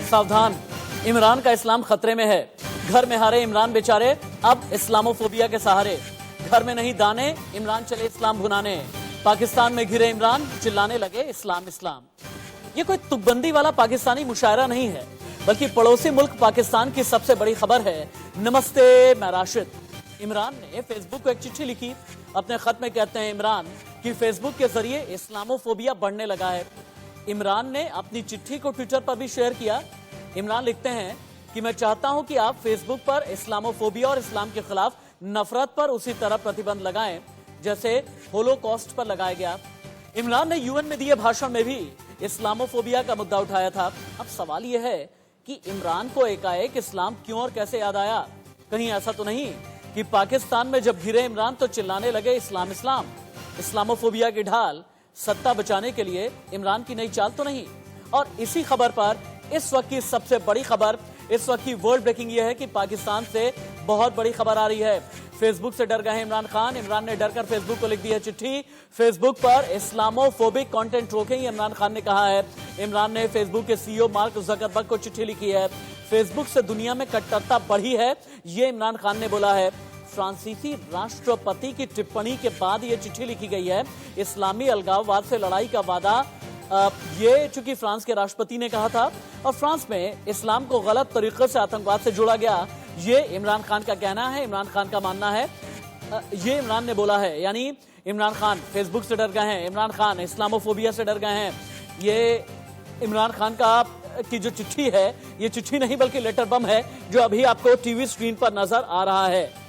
सावधान, इमरान का इस्लाम खतरे में है। घर में हारे इमरान बेचारे अब इस्लामोफोबिया के सहारे। घर में नहीं दाने, इमरान चले इस्लाम भुनाने। पाकिस्तान में घिरे इमरान, चिल्लाने लगे इस्लाम इस्लाम। ये कोई तुकबंदी वाला पाकिस्तानी मुशायरा नहीं है, बल्कि पड़ोसी मुल्क पाकिस्तान की सबसे बड़ी खबर है। नमस्ते, मैं राशिद। इमरान ने फेसबुक को एक चिट्ठी लिखी। अपने खत में कहते हैं इमरान कि फेसबुक के जरिए इस्लामोफोबिया बढ़ने लगा है। इमरान ने अपनी चिट्ठी को ट्विटर पर भी शेयर किया। इमरान लिखते हैं कि मैं चाहता हूं कि आप फेसबुक पर इस्लामोफोबिया और इस्लाम के खिलाफ नफरत पर उसी तरह प्रतिबंध लगाएं जैसे होलोकॉस्ट पर लगाया गया। इमरान ने यूएन में दिए भाषण में भी इस्लामोफोबिया का मुद्दा उठाया था। अब सवाल यह है कि इमरान को एकाएक इस्लाम क्यों और कैसे याद आया? कहीं ऐसा तो नहीं कि पाकिस्तान में जब घिरे इमरान तो चिल्लाने लगे इस्लाम इस्लाम। इस्लामोफोबिया की ढाल सत्ता बचाने के लिए इमरान की नई चाल तो नहीं? और इसी खबर पर इस वक्त की सबसे बड़ी खबर, इस वक्त की वर्ल्ड ब्रेकिंग यह है कि पाकिस्तान से बहुत बड़ी खबर आ रही है। फेसबुक से डर गए इमरान खान। इमरान ने डरकर फेसबुक को लिख दी है चिट्ठी। फेसबुक पर इस्लामोफोबिक कंटेंट रोकें, इमरान खान ने कहा है। इमरान ने फेसबुक के सीईओ मार्क ज़करबर्ग को चिट्ठी लिखी है। फेसबुक से दुनिया में कट्टरता बढ़ी है, ये इमरान खान ने बोला है। फ्रांसीसी राष्ट्रपति की टिप्पणी के बाद यह चिट्ठी लिखी गई है। इस्लामी अलगाववाद से लड़ाई का वादा ये चूंकि फ्रांस के राष्ट्रपति ने कहा था और फ्रांस में इस्लाम को गलत तरीके से आतंकवाद से जोड़ा गया, ये इमरान खान का कहना है, इमरान खान का मानना है। ये इमरान ने बोला है, यानी इमरान खान फेसबुक से डर गए हैं, इमरान खान इस्लामोफोबिया से डर गए हैं। ये इमरान खान का की जो चिट्ठी है, ये चिट्ठी नहीं बल्कि लेटर बम है जो अभी आपको टीवी स्क्रीन पर नजर आ रहा है।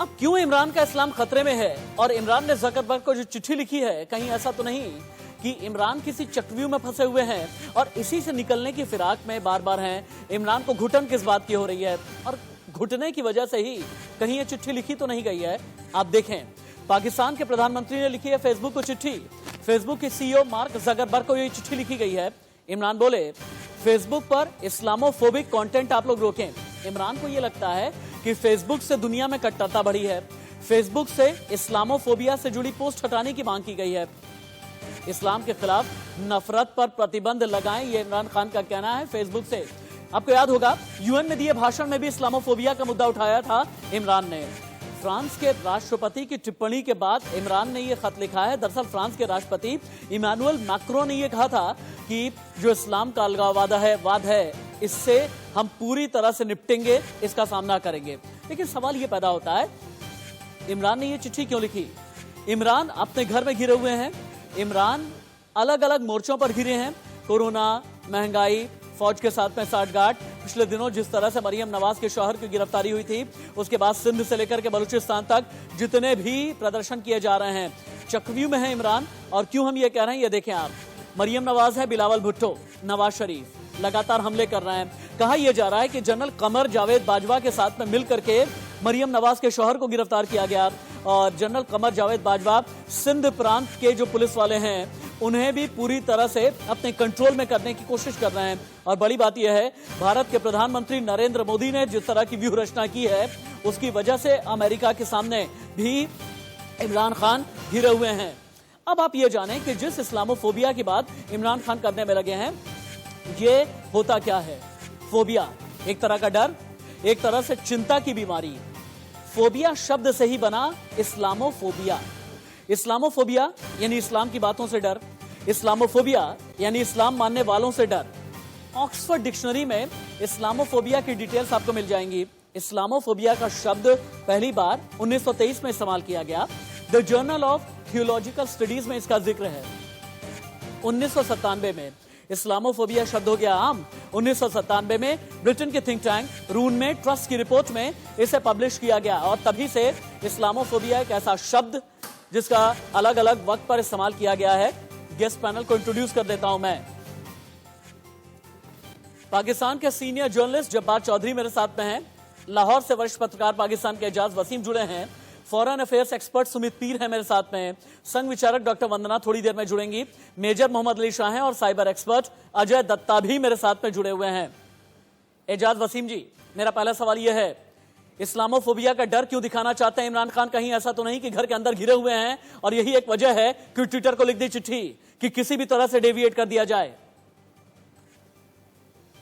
अब क्यों इमरान का इस्लाम खतरे में है और इमरान ने ज़करबर्ग को जो चिट्ठी लिखी है, कहीं ऐसा तो नहीं कि इमरान किसी चक्रव्यूह में फंसे हुए हैं और इसी से निकलने की फिराक में बार बार हैं? इमरान को घुटन किस बात की हो रही है और घुटने की वजह से ही कहीं ये चिट्ठी लिखी तो नहीं गई है? आप देखें, पाकिस्तान के प्रधानमंत्री ने लिखी है फेसबुक को चिट्ठी। फेसबुक के सीईओ मार्क ज़करबर्ग को ये चिट्ठी लिखी गई है। इमरान बोले फेसबुक पर इस्लामोफोबिक कंटेंट आप लोग रोकें। इमरान को यह लगता है कि फेसबुक से दुनिया में कट्टरता बढ़ी है। फेसबुक से इस्लामोफोबिया से जुड़ी पोस्ट हटाने की मांग की गई है। इस्लाम के खिलाफ नफरत पर प्रतिबंध लगाएं, ये इमरान खान का कहना है फेसबुक से। आपको याद होगा यूएन में दिए भाषण में भी इस्लामोफोबिया का मुद्दा उठाया था इमरान ने। फ्रांस के राष्ट्रपति की टिप्पणी के बाद इमरान ने यह खत लिखा है। दरअसल फ्रांस के राष्ट्रपति इमैनुअल मैक्रोन ने यह कहा था कि जो इस्लाम का अलगाववाद है, इससे हम पूरी तरह से निपटेंगे, इसका सामना करेंगे। लेकिन सवाल यह पैदा होता है, इमरान ने यह चिट्ठी क्यों लिखी? इमरान अपने घर में घिरे हुए हैं। इमरान अलग अलग मोर्चों पर घिरे हैं। कोरोना, महंगाई, फौज के साथ में साठगांठ। पिछले दिनों जिस तरह से मरियम नवाज के शौहर की गिरफ्तारी हुई थी, उसके बाद सिंध से लेकर के बलूचिस्तान तक जितने भी प्रदर्शन किए जा रहे हैं, चक्रव्यूह में है इमरान। और क्यों हम ये कह रहे हैं, ये देखें आप। मरियम नवाज है, बिलावल भुट्टो, नवाज शरीफ लगातार हमले कर रहे हैं। कहा यह जा रहा है कि जनरल कमर जावेद बाजवा के साथ में मिलकर के मरियम नवाज के शौहर को गिरफ्तार किया गया। और जनरल कमर जावेद बाजवा सिंध प्रांत के जो पुलिस वाले हैं, उन्हें भी पूरी तरह से अपने कंट्रोल में करने की कोशिश कर रहे हैं। और बड़ी बात यह है, भारत के प्रधानमंत्री नरेंद्र मोदी ने जिस तरह की व्यूह रचना की है, उसकी वजह से अमेरिका के सामने भी इमरान खान घिरे हुए हैं। अब आप ये जानें कि जिस इस्लामोफोबिया की बात इमरान खान करने में लगे हैं, ये होता क्या है? फोबिया एक तरह का डर, एक तरह से चिंता की बीमारी। फोबिया शब्द से ही बना इस्लामोफोबिया। इस्लामोफोबिया यानी इस्लाम की बातों से डर, इस्लामोफोबिया यानी इस्लाम मानने वालों से डर। ऑक्सफोर्ड डिक्शनरी में इस्लामोफोबिया की डिटेल्स आपको मिल जाएंगी। इस्लामोफोबिया का शब्द पहली बार 1923 में इस्तेमाल किया गया। The journal of theological studies में इसका जिक्र है। 1997 में इस्लामोफोबिया शब्द हो गया आम। 1997 में ब्रिटेन के थिंक टैंक रून में ट्रस्ट की रिपोर्ट में इसे पब्लिश किया गया और तभी से इस्लामोफोबिया एक ऐसा शब्द जिसका अलग अलग वक्त पर इस्तेमाल किया गया है। गेस्ट पैनल को इंट्रोड्यूस कर देता हूं मैं। पाकिस्तान के सीनियर जर्नलिस्ट जब्बार चौधरी मेरे साथ में हैं। लाहौर से वरिष्ठ पत्रकार पाकिस्तान के एजाज वसीम जुड़े हैं। फॉरेन अफेयर्स एक्सपर्ट सुमित पीर है मेरे साथ में। संघ विचारक डॉक्टर वंदना थोड़ी देर में जुड़ेंगी। मेजर मोहम्मद अली शाह हैं और साइबर एक्सपर्ट अजय दत्ता भी मेरे साथ में जुड़े हुए हैं। एजाज वसीम जी, मेरा पहला सवाल यह है, इस्लामोफोबिया का डर क्यों दिखाना चाहते हैं इमरान खान? कहीं ऐसा तो नहीं कि घर के अंदर घिरे हुए हैं और यही एक वजह है कि ट्विटर को लिख दी चिट्ठी कि किसी भी तरह से डेविएट कर दिया जाए?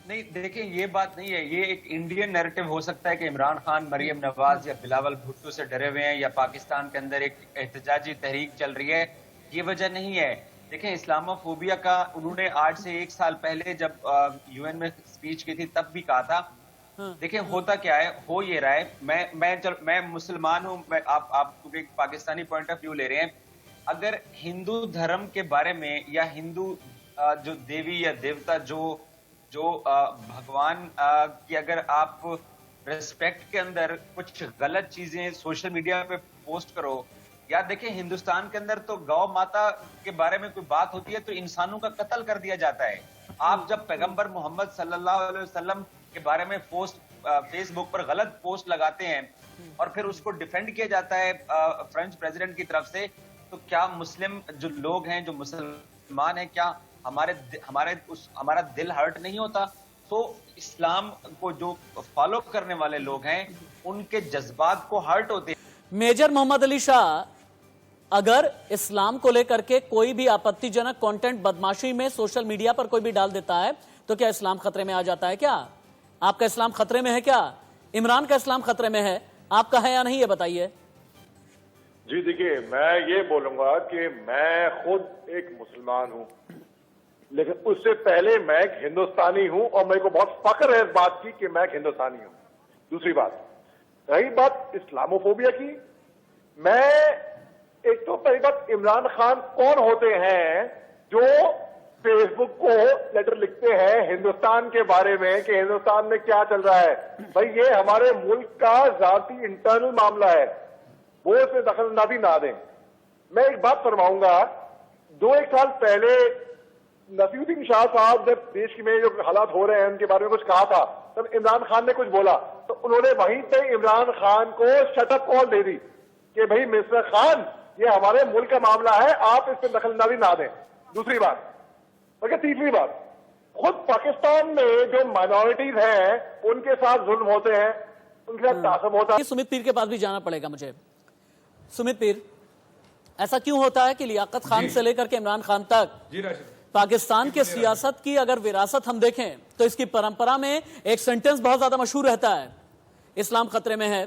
नहीं, देखिए ये बात नहीं है। ये एक इंडियन नैरेटिव हो सकता है कि इमरान खान मरियम नवाज या बिलावल भुट्टो से डरे हुए हैं या पाकिस्तान के अंदर एक एहतजाजी तहरीक चल रही है। ये वजह नहीं है। देखें, इस्लामोफोबिया का उन्होंने आज से 1 साल पहले जब यूएन में स्पीच की थी तब भी कहा था। देखिए होता क्या है, हो ये रहा है। मैं मुसलमान हूं, आप क्योंकि पाकिस्तानी पॉइंट ऑफ व्यू ले रहे हैं। अगर हिंदू धर्म के बारे में या हिंदू जो देवी या देवता जो भगवान की अगर आप रिस्पेक्ट के अंदर कुछ गलत चीजें सोशल मीडिया पे पोस्ट करो, या देखिए हिंदुस्तान के अंदर तो गौ माता के बारे में कोई बात होती है तो इंसानों का कत्ल कर दिया जाता है। आप जब पैगंबर मोहम्मद सल्लल्लाहु अलैहि वसल्लम के बारे में फेसबुक पर गलत पोस्ट लगाते हैं और फिर उसको डिफेंड किया जाता है फ्रेंच प्रेसिडेंट की तरफ से, तो क्या मुस्लिम जो लोग हैं, जो मुसलमान हैं, क्या हमारा दिल हर्ट नहीं होता? तो इस्लाम को जो फॉलो करने वाले लोग हैं उनके जज्बात को हर्ट होते हैं। मेजर मोहम्मद अली शाह, अगर इस्लाम को लेकर के कोई भी आपत्तिजनक कंटेंट बदमाशी में सोशल मीडिया पर कोई भी डाल देता है तो क्या इस्लाम खतरे में आ जाता है? क्या आपका इस्लाम खतरे में है? क्या इमरान का इस्लाम खतरे में है? आपका है या नहीं, ये बताइए। जी देखिए, मैं ये बोलूंगा कि मैं खुद एक मुसलमान हूं, लेकिन उससे पहले मैं एक हिंदुस्तानी हूं और मेरे को बहुत फख्र है इस बात की कि मैं एक हिंदुस्तानी हूं। दूसरी बात, रही बात इस्लामोफोबिया की, मैं एक तो पहली बात, इमरान खान कौन होते हैं जो फेसबुक को लेटर लिखते हैं हिंदुस्तान के बारे में कि हिंदुस्तान में क्या चल रहा है? भाई ये हमारे मुल्क का जाती इंटरनल मामला है, वो इसमें दखलंदाजी ना दें। मैं एक बात फरमाऊंगा, 2-1 साल पहले नसीरुद्दीन शाह साहब जब देश में जो हालात हो रहे हैं उनके बारे में कुछ कहा था, तब इमरान खान ने कुछ बोला तो उन्होंने वहीं पे इमरान खान को शटअप कॉल दे दी कि भाई मिस्टर खान, ये हमारे मुल्क का मामला है, आप इस पर दखलंदाजी ना दें। दूसरी बात, और तीसरी बात, खुद पाकिस्तान में जो माइनॉरिटीज हैं उनके साथ जुल्म होते हैं, उनके साथ तासब होता है। सुमित पीर के पास भी जाना पड़ेगा मुझे। सुमित पीर, ऐसा क्यों होता है कि लियाकत खान से लेकर के इमरान खान तक पाकिस्तान के सियासत की अगर विरासत हम देखें तो इसकी परंपरा में एक सेंटेंस बहुत ज्यादा मशहूर रहता है, इस्लाम खतरे में है।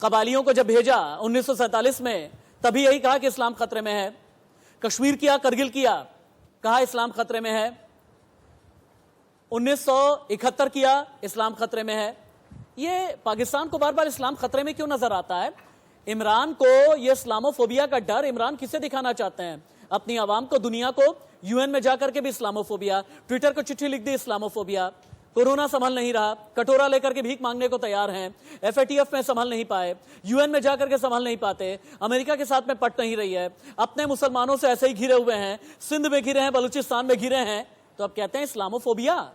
कबालियों को जब भेजा 1947 में, तभी यही कहा कि इस्लाम खतरे में है। कश्मीर किया, करगिल किया, कहा इस्लाम खतरे में है। 1971 किया, इस्लाम खतरे में है। ये पाकिस्तान को बार बार इस्लाम खतरे में क्यों नजर आता है? इमरान को ये इस्लामोफोबिया का डर इमरान किसे दिखाना चाहते हैं? अपनी आवाम को, दुनिया को? यूएन में जाकर के भी इस्लामोफोबिया, ट्विटर को चिट्ठी लिख दी इस्लामोफोबिया, कोरोना संभल नहीं रहा, कटोरा लेकर के भीख मांगने को तैयार हैं, एफएटीएफ में संभल नहीं पाए, यूएन में जाकर के संभल नहीं पाते, अमेरिका के साथ में पट नहीं रही है, अपने मुसलमानों से ऐसे ही घिरे हुए हैं, सिंध में घिरे हैं, बलूचिस्तान में घिरे हैं, तो अब कहते हैं इस्लामोफोबिया।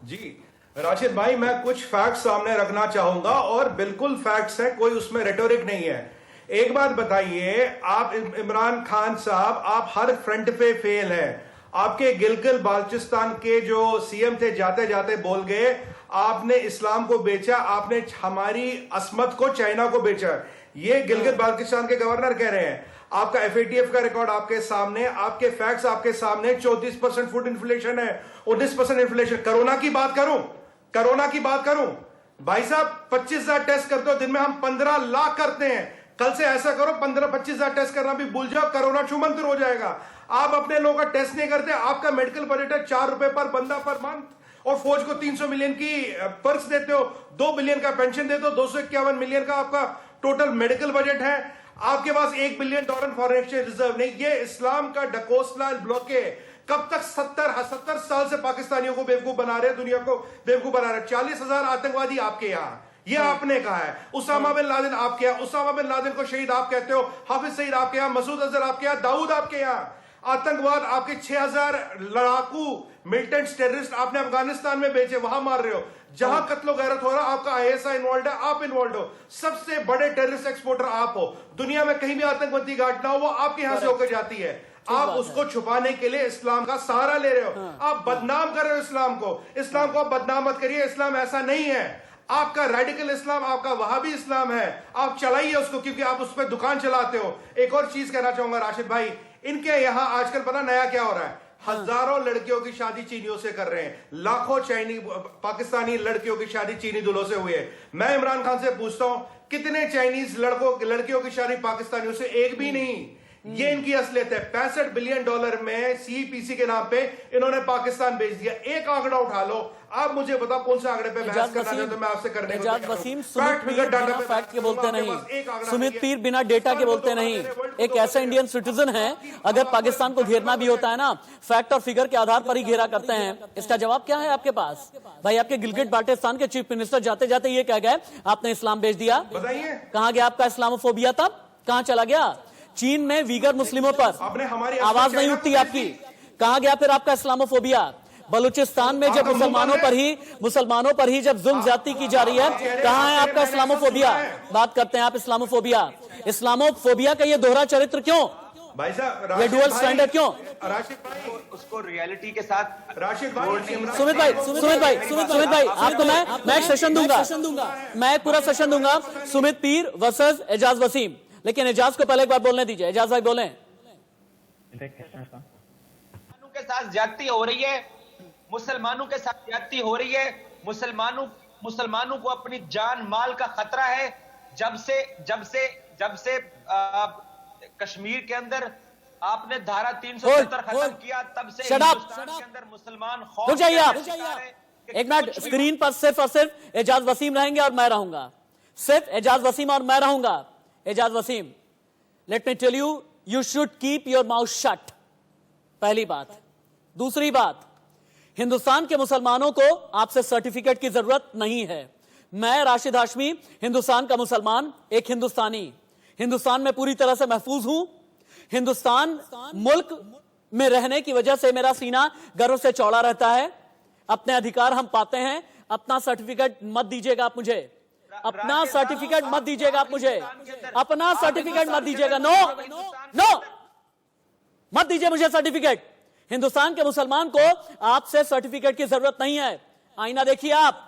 जी राशिद भाई, मैं कुछ फैक्ट्स सामने रखना चाहूंगा और बिल्कुल फैक्ट्स हैं, कोई उसमें रेटोरिक नहीं है। एक बात बताइए, आप इमरान खान साहब, आप हर फ्रंट पे फेल हैं। आपके गिलगित बाल्चिस्तान के जो सीएम थे जाते जाते बोल गए आपने इस्लाम को बेचा, आपने हमारी असमत को चाइना को बेचा। ये गिलगित बाल्चिस्तान के गवर्नर कह रहे हैं। आपका एफएटीएफ का रिकॉर्ड आपके सामने, आपके फैक्ट्स आपके सामने। 34% फूड इन्फ्लेशन है, 19% इन्फ्लेशन। कोरोना की बात करूं भाई साहब, 25,000 टेस्ट करते हो दिन में, हम 15 लाख करते हैं। कल से ऐसा करो 15-25,000 टेस्ट करना भी भूल जाओ, कोरोना छूमंतर हो जाएगा। आप अपने लोगों का टेस्ट नहीं करते। आपका मेडिकल बजट है 4 रुपए पर बंदा पर मंथ, और फौज को 300 मिलियन की पर्स देते हो, 2 बिलियन का पेंशन देते हो, 251 मिलियन का आपका टोटल मेडिकल बजट है। आपके पास $1 बिलियन फॉरेन एक्सचेंज रिजर्व नहीं। ये इस्लाम का डकोसला ब्लॉक है। कब तक 70 साल से पाकिस्तानियों को बेवकूफ बना रहे, दुनिया को बेवकूफ बना रहे। 40,000 आतंकवादी आपके यहाँ, ये आपने कहा है। उसामा बिन लादेन आपके यहाँ, उसामा बिन लादेन को शहीद आप कहते हो। हाफिज सईद आपके यहाँ, मसूद अजहर आपके यहाँ, दाऊद आपके यहाँ। आतंकवाद आपके 6,000 लड़ाकू मिलिटेंट्स टेररिस्ट आपने अफगानिस्तान में बेचे, वहां मार रहे हो। जहां कत्लो गैरत हो रहा, आपका आईएसआई इन्वॉल्व है, आप इन्वॉल्व हो। सबसे बड़े टेररिस्ट एक्सपोर्टर आप हो। दुनिया में कहीं भी आतंकवादी घटना हो वो आपके यहां से होकर जाती है। आप उसको छुपाने के लिए इस्लाम का सहारा ले रहे हो। आप बदनाम कर रहे हो इस्लाम को आप बदनाम मत करिए। इस्लाम ऐसा नहीं है। आपका रेडिकल इस्लाम, आपका वहाबी इस्लाम है। आप चलाइए उसको, क्योंकि आप उस पर दुकान चलाते हो। एक और चीज कहना चाहूंगा राशिद भाई, इनके यहां आजकल पता नया क्या हो रहा है? हजारों लड़कियों की शादी चीनियों से कर रहे हैं। लाखों पाकिस्तानी लड़कियों की शादी चीनी दूल्हों से हुई है। मैं इमरान खान से पूछता हूं, कितने चाइनीज लड़कियों की शादी पाकिस्तानियों से? एक भी नहीं। ये इनकी असलियत है। $65 बिलियन में सीपीसी के नाम पे इन्होंने पाकिस्तान बेच दिया। एक आंकड़ा उठा लो, आप मुझे बताओ कौन सा आंकड़े पे बहस करना है तो मैं आपसे करने को एजाज वसीम, सुमित पीर बिना फैक्ट के बोलते नहीं, सुमित पीर बिना डेटा के बोलते नहीं। एक ऐसा इंडियन सिटीजन है, अगर पाकिस्तान को घेरना भी होता है ना, फैक्ट और फिगर के आधार पर ही घेरा करते हैं। इसका जवाब क्या है आपके पास? भाई आपके गिलगिट बाल्टिस्तान के चीफ मिनिस्टर जाते जाते ये कह गए आपने इस्लाम बेच दिया। बताइए कहां गया आपका इस्लामोफोबिया? तब कहां चला गया? चीन में वीगर मुस्लिमों पर आवाज नहीं उठती आपकी। कहां गया फिर आपका इस्लामोफोबिया? बलूचिस्तान में जब मुसलमानों पर ही जब जुल्म ज्यादती की जा रही है, कहां है आपका इस्लामोफोबिया? बात करते हैं आप इस्लामोफोबिया का ये दोहरा चरित्र क्यों? भाई साहब, ये डुअल स्टैंडर्ड क्यों? राशिद भाई उसको रियलिटी के साथ राशिद भाई, सुमित भाई आपको मैं एक सेशन दूंगा, मैं एक पूरा सेशन दूंगा सुमित पीर वर्सेस एजाज वसीम। लेकिन एजाज को पहले एक बार बोलने दीजिए। एजाज भाई बोलें। मुसलमानों के साथ ज्यादती हो रही है, मुसलमानों के साथ ज्यादती हो रही है। मुसलमानों को अपनी जान माल का खतरा है। जब से कश्मीर के अंदर आपने धारा 370 खत्म किया, तब से हिंदुस्तान के अंदर मुसलमान खौफ। रुक जाइए आप एक मिनट। स्क्रीन पर सिर्फ और सिर्फ एजाज वसीम रहेंगे और मैं रहूंगा। सिर्फ एजाज वसीम और मैं रहूंगा। Ejaz Wasim, let me tell you, you should keep your mouth shut. पहली बात। दूसरी बात, हिंदुस्तान के मुसलमानों को आपसे सर्टिफिकेट की जरूरत नहीं है। मैं राशिद हाशमी, हिंदुस्तान का मुसलमान, एक हिंदुस्तानी, हिंदुस्तान में पूरी तरह से महफूज हूं। हिंदुस्तान मुल्क में रहने की वजह से मेरा सीना गर्व से चौड़ा रहता है। अपने अधिकार हम पाते हैं। अपना सर्टिफिकेट मत दीजिएगा आप मुझे। अपना सर्टिफिकेट मत दीजिएगा आप मुझे। अपना सर्टिफिकेट मत दीजिएगा। नो मत दीजिए मुझे सर्टिफिकेट। हिंदुस्तान के मुसलमान को आपसे सर्टिफिकेट की जरूरत नहीं है। आईना देखिए आप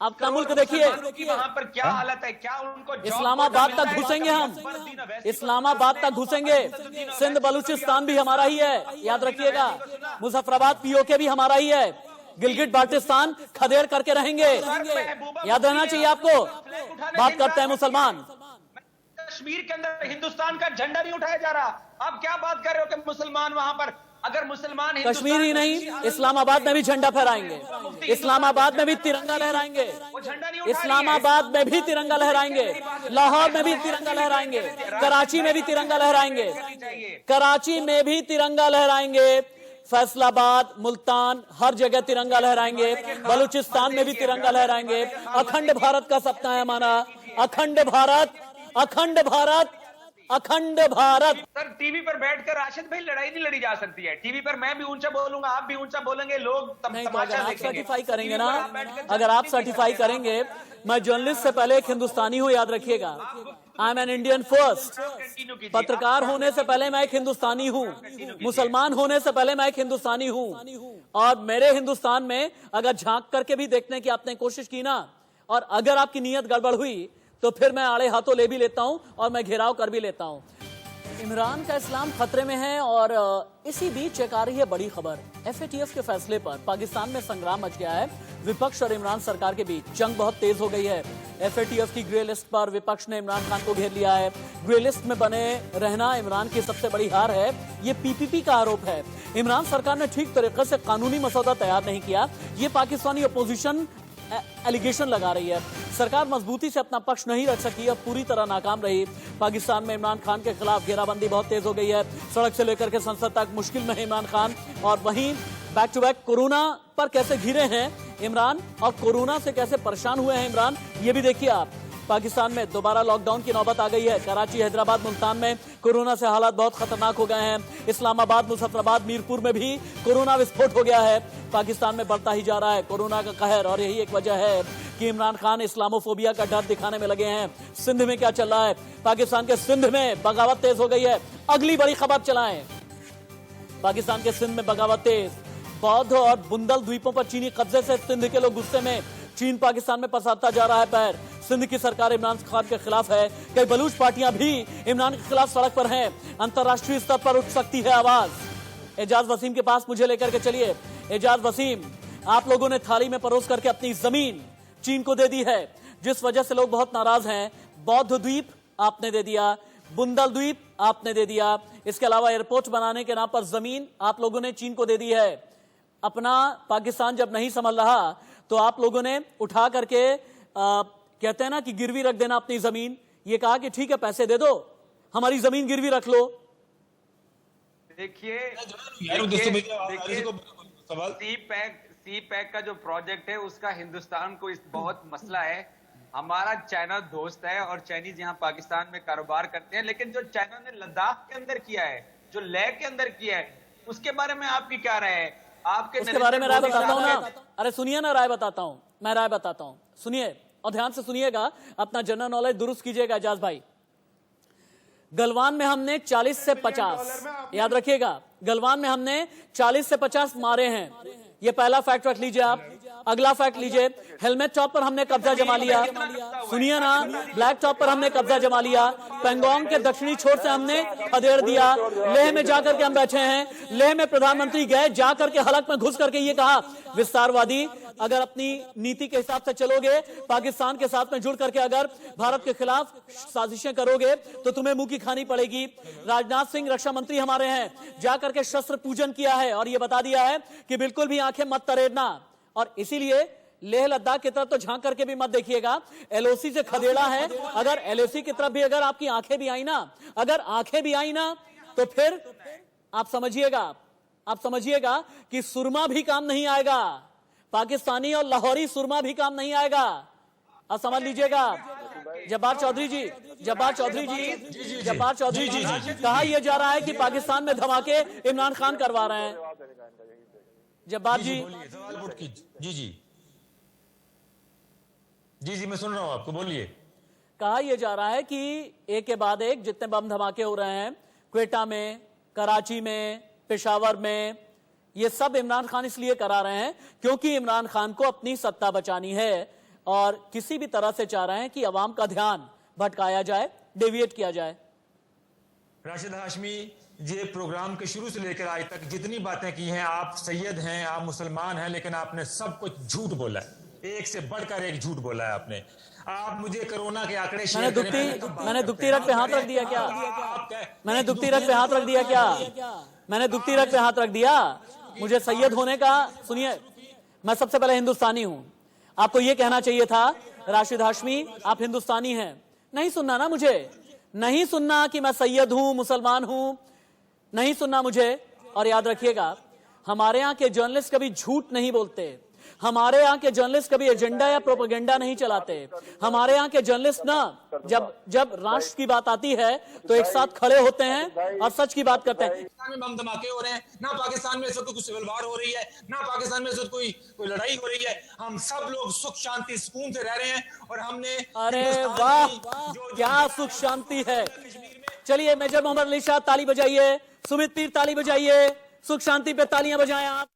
अपना मुल्क देखिए। वहां पर क्या हालत है? क्या उनको इस्लामाबाद तक घुसेंगे हम, इस्लामाबाद तक घुसेंगे। सिंध बलूचिस्तान भी हमारा ही है, याद रखिएगा। मुजफ्फराबाद पीओके भी हमारा ही है। गिलगिट बाल्टिस्तान खदेड़ करके रहेंगे, याद रहना चाहिए आपको। बात करते हैं मुसलमान। कश्मीर के अंदर हिंदुस्तान का झंडा नहीं उठाया जा रहा। आप क्या बात कर रहे हो कि मुसलमान वहां पर? अगर मुसलमान कश्मीर ही नहीं, इस्लामाबाद में भी झंडा फहराएंगे। इस्लामाबाद में भी तिरंगा लहराएंगे। इस्लामाबाद में भी तिरंगा लहराएंगे। लाहौर में भी तिरंगा लहराएंगे। कराची में भी तिरंगा लहराएंगे। कराची में भी तिरंगा लहराएंगे। फैसलाबाद, मुल्तान, हर जगह तिरंगा लहराएंगे। बलूचिस्तान में भी तिरंगा लहराएंगे। अखंड भारत का सपना है हमारा। अखंड भारत, अखंड भारत, अखंड भारत। सर, टीवी पर बैठकर राशिद भाई लड़ाई नहीं लड़ी जा सकती है। टीवी पर मैं भी ऊंचा बोलूंगा, आप भी ऊंचा बोलेंगे, लोग तमाशा देखेंगे। सर्टिफाई करेंगे ना, अगर आप सर्टिफाई करेंगे। मैं जर्नलिस्ट से पहले एक हिंदुस्तानी हूं, याद रखिएगा। I am an Indian first. पत्रकार होने से पहले मैं एक हिंदुस्तानी हूं। मुसलमान होने से पहले मैं एक हिंदुस्तानी हूं। और मेरे हिंदुस्तान में अगर झांक करके भी देखने की आपने कोशिश की ना, और अगर आपकी नीयत गड़बड़ हुई तो फिर मैं आड़े हाथों ले भी लेता हूं और मैं घेराव कर भी लेता हूं। इमरान का इस्लाम खतरे में है और इसी बीच एक आ रही है बड़ी खबर। एफएटीएफ के फैसले पर पाकिस्तान में संग्राम मच गया है। विपक्ष और इमरान सरकार के बीच जंग बहुत तेज हो गई है। एफएटीएफ की ग्रे लिस्ट पर विपक्ष ने इमरान खान को घेर लिया है। ग्रे लिस्ट में बने रहना इमरान की सबसे बड़ी हार है, ये पीपीपी का आरोप है। इमरान सरकार ने ठीक तरीके से कानूनी मसौदा तैयार नहीं किया, ये पाकिस्तानी अपोजिशन एलिगेशन लगा रही है। सरकार मजबूती से अपना पक्ष नहीं रख सकी, अब पूरी तरह नाकाम रही। पाकिस्तान में इमरान खान के खिलाफ घेराबंदी बहुत तेज हो गई है। सड़क से लेकर के संसद तक मुश्किल में है इमरान खान। और वहीं बैक टू बैक कोरोना पर कैसे घिरे हैं इमरान और कोरोना से कैसे परेशान हुए हैं इमरान, ये भी देखिए आप। पाकिस्तान में दोबारा लॉकडाउन की नौबत आ गई है। कराची, हैदराबाद, मुल्तान में कोरोना से हालात बहुत खतरनाक हो गए हैं। इस्लामाबाद, मुजफ्फराबाद, मीरपुर में भी कोरोना विस्फोट हो गया है। पाकिस्तान में बढ़ता ही जा रहा है कोरोना का कहर और यही एक वजह है कि इमरान खान इस्लामोफोबिया का डर दिखाने में लगे हैं। सिंध में क्या चल रहा है? पाकिस्तान के सिंध में बगावत तेज हो गई है। अगली बड़ी खबर चलाएं। पाकिस्तान के सिंध में बगावत तेज। बौद्ध और बुंदल द्वीपों पर चीनी कब्जे से सिंध के लोग गुस्से में। चीन पाकिस्तान में पसारता जा रहा है पैर। सिंध की सरकार इमरान खान के खिलाफ है। कई बलूच पार्टियां भी इमरान के खिलाफ सड़क पर हैं। अंतर्राष्ट्रीय स्तर पर उठ सकती है आवाज। एजाज वसीम के पास मुझे लेकर के चलिए। एजाज वसीम, आप लोगों ने थाली में परोस करके अपनी जमीन चीन को दे दी है, जिस वजह से लोग बहुत नाराज हैं। बौद्ध द्वीप आपने दे दिया, बुंदल द्वीप आपने दे दिया, इसके अलावा एयरपोर्ट बनाने के नाम पर जमीन आप लोगों ने चीन को दे दी है। अपना पाकिस्तान जब नहीं संभल रहा तो आप लोगों ने उठा करके कहते हैं ना कि गिरवी रख देना अपनी जमीन। ये कहा कि ठीक है पैसे दे दो, हमारी जमीन गिरवी रख लो। देखिए सी पैक का जो प्रोजेक्ट है उसका हिंदुस्तान को इस बहुत मसला है। हमारा चाइना दोस्त है और चाइनीज यहाँ पाकिस्तान में कारोबार करते हैं, लेकिन जो चाइना ने लद्दाख के अंदर किया है, जो लेह के अंदर किया है, उसके बारे में आपकी क्या राय है? आपके उसके बारे में राय बताता हूँ ना। अरे सुनिए ना, राय बताता हूँ, मैं राय बताता हूँ, सुनिए और ध्यान से सुनिएगा, अपना जनरल नॉलेज दुरुस्त कीजिएगा एजाज भाई। गलवान में हमने 40 से 50, याद रखिएगा, गलवान में हमने 40 से 50 मारे हैं। ये पहला फैक्ट रख लीजिए आप। अगला फैक्ट लीजिए, हेलमेट टॉप पर हमने कब्जा जमा लिया। सुनिए ना, ब्लैक टॉप पर हमने कब्जा जमा लिया। पेंगोंग के दक्षिणी छोर से हमने खदेड़ दिया। लेह में जाकर के हम बैठे हैं। लेह में प्रधानमंत्री गए, जाकर के हलक में घुस करके ये कहा, विस्तारवादी अगर अपनी नीति के हिसाब से चलोगे, पाकिस्तान के साथ में जुड़ करके अगर भारत के खिलाफ साजिशें करोगे तो तुम्हें मुंह की खानी पड़ेगी। राजनाथ सिंह रक्षा मंत्री हमारे हैं, जाकर के शस्त्र पूजन किया है और ये बता दिया है कि बिल्कुल भी आंखें मत तरेड़ना। और इसीलिए लेह लद्दाख की तरफ तो झांक करके भी मत देखिएगा, एलओसी से खदेड़ा है। अगर एलओसी की तरफ भी अगर आपकी आंखें भी आई ना, अगर आंखें भी आई ना, तो फिर आप समझिएगा कि सुरमा भी काम नहीं आएगा, पाकिस्तानी और लाहौरी सुरमा भी काम नहीं आएगा। अब समझ लीजिएगा। जब्बार चौधरी जी, कहा यह जा रहा है कि पाकिस्तान में धमाके इमरान खान करवा रहे हैं। जब्बार जी, जी मैं सुन रहा हूं आपको, बोलिए। कहा यह जा रहा है कि एक के बाद एक जितने बम धमाके हो रहे हैं, क्वेटा में, कराची में, पेशावर में, ये सब इमरान खान इसलिए करा रहे हैं क्योंकि इमरान खान को अपनी सत्ता बचानी है और किसी भी तरह से चाह रहे हैं कि अवाम का ध्यान भटकाया जाए, डेविएट किया जाए। राशिद हाशमी, ये प्रोग्राम के शुरू से लेकर आज तक जितनी बातें की हैं, आप सैयद हैं, आप मुसलमान हैं, लेकिन आपने सब कुछ झूठ बोला है, एक से बढ़कर एक झूठ बोला है आपने। आप मुझे कोरोना के आंकड़े मैंने दुखती रग पे हाथ रख दिया क्या? मैंने दुखती रग पे हाथ रख दिया क्या? मैंने दुखती रग पे हाथ रख दिया? मुझे सैयद होने का, सुनिए, मैं सबसे पहले हिंदुस्तानी हूं। आपको यह कहना चाहिए था राशिद हाशमी, आप हिंदुस्तानी हैं। नहीं सुनना ना मुझे, नहीं सुनना कि मैं सैयद हूं, मुसलमान हूं, नहीं सुनना मुझे। और याद रखिएगा, हमारे यहां के जर्नलिस्ट कभी झूठ नहीं बोलते, हमारे यहाँ के जर्नलिस्ट कभी एजेंडा या प्रोपेगेंडा नहीं चलाते। हमारे यहाँ के जर्नलिस्ट ना जब राष्ट्र की बात आती है तो एक साथ खड़े होते हैं और सच की बात करते हैं। पाकिस्तान में बम धमाके हो रहे हैं ना, पाकिस्तान में इस वक्त कोई सिविल वार हो रही है ना, पाकिस्तान में इस वक्त कोई लड़ाई हो रही है। हम सब लोग सुख शांति सुकून से रह रहे हैं और हमने, अरे वाह क्या सुख शांति है। चलिए मेजर मोहम्मद अली शाह ताली बजाइए, सुमित पीर ताली बजाइए, सुख शांति पे तालियां बजाएं आप।